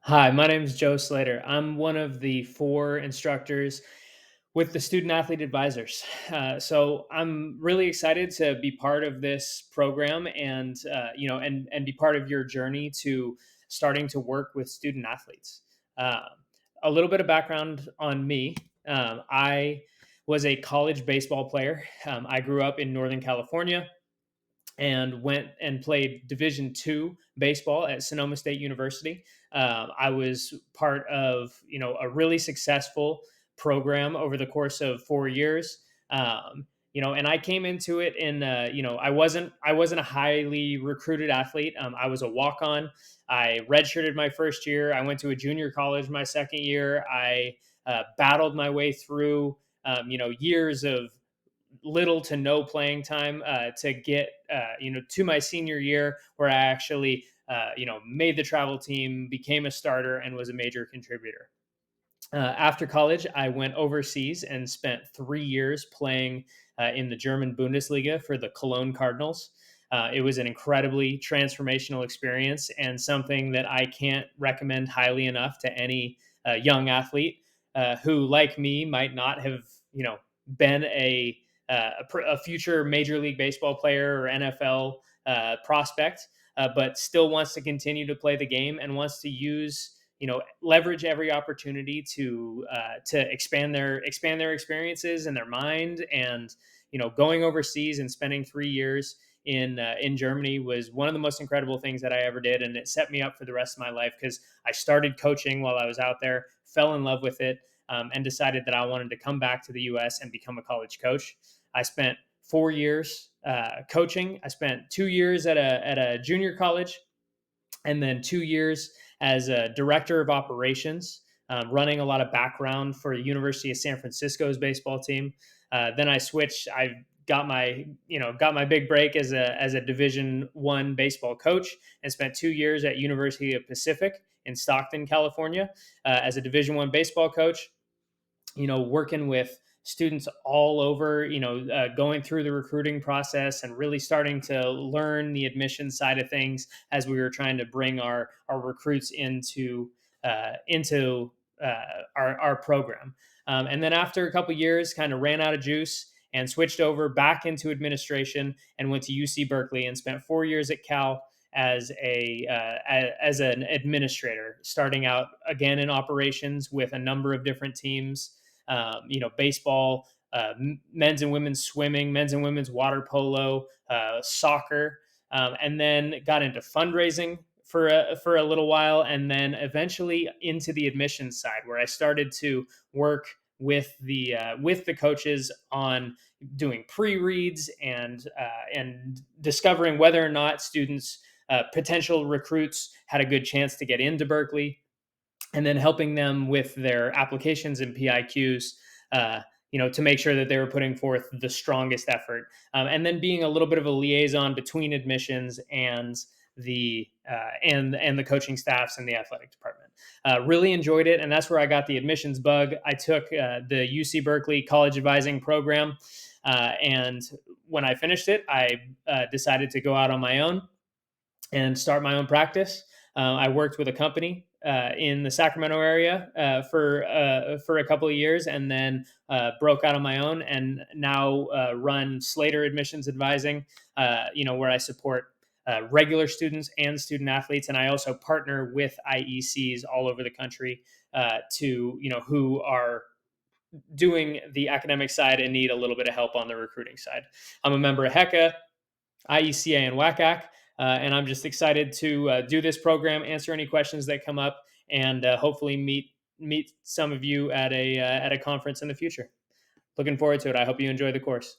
Hi, my name is Joe Slater. I'm one of the four instructors with the Student Athlete Advisors. So I'm really excited to be part of this program and and be part of your journey to starting to work with student athletes. Uh, a little bit of background on me. I was a college baseball player. I grew up in Northern California and went and played Division II baseball at Sonoma State University. I was part of a really successful program over the course of 4 years. And I came into it in I wasn't a highly recruited athlete. I was a walk on. I redshirted my first year. I went to a junior college my second year. I battled my way through years of little to no playing time to get to my senior year where I actually made the travel team, became a starter, and was a major contributor. After college, I went overseas and spent 3 years playing in the German Bundesliga for the Cologne Cardinals. It was an incredibly transformational experience and something that I can't recommend highly enough to any young athlete who, like me, might not have been a future Major League Baseball player or NFL prospect, but still wants to continue to play the game and wants to use leverage every opportunity to expand their experiences and their mind. And going overseas and spending 3 years in Germany was one of the most incredible things that I ever did, and it set me up for the rest of my life because I started coaching while I was out there, fell in love with it, and decided that I wanted to come back to the U.S. and become a college coach. I spent 4 years coaching. I spent 2 years at a junior college, and then 2 years as a director of operations, running a lot of background for the University of San Francisco's baseball team. Then I switched. I got my big break as a Division I baseball coach, and spent 2 years at University of Pacific in Stockton, California, as a Division I baseball coach. Working with students all over, going through the recruiting process and really starting to learn the admission side of things as we were trying to bring our recruits into our program. And then after a couple years, kind of ran out of juice and switched over back into administration and went to UC Berkeley and spent 4 years at Cal as an administrator, starting out again in operations with a number of different teams, baseball, men's and women's swimming, men's and women's water polo, soccer, and then got into fundraising for a little while, and then eventually into the admissions side, where I started to work with the coaches on doing pre-reads and discovering whether or not students, potential recruits, had a good chance to get into Berkeley, and then helping them with their applications and PIQs, to make sure that they were putting forth the strongest effort, and then being a little bit of a liaison between admissions and the coaching staffs and the athletic department. Really enjoyed it, and that's where I got the admissions bug. I took the UC Berkeley College Advising program, and when I finished it, I decided to go out on my own and start my own practice. I worked with a company in the Sacramento area for a couple of years, and then broke out on my own, and now run Slater Admissions Advising, where I support regular students and student athletes, and I also partner with IECs all over the country who are doing the academic side and need a little bit of help on the recruiting side. I'm a member of HECA, IECA, and WACAC. And I'm just excited to do this program, answer any questions that come up, and hopefully meet some of you at a conference in the future. Looking forward to it. I hope you enjoy the course.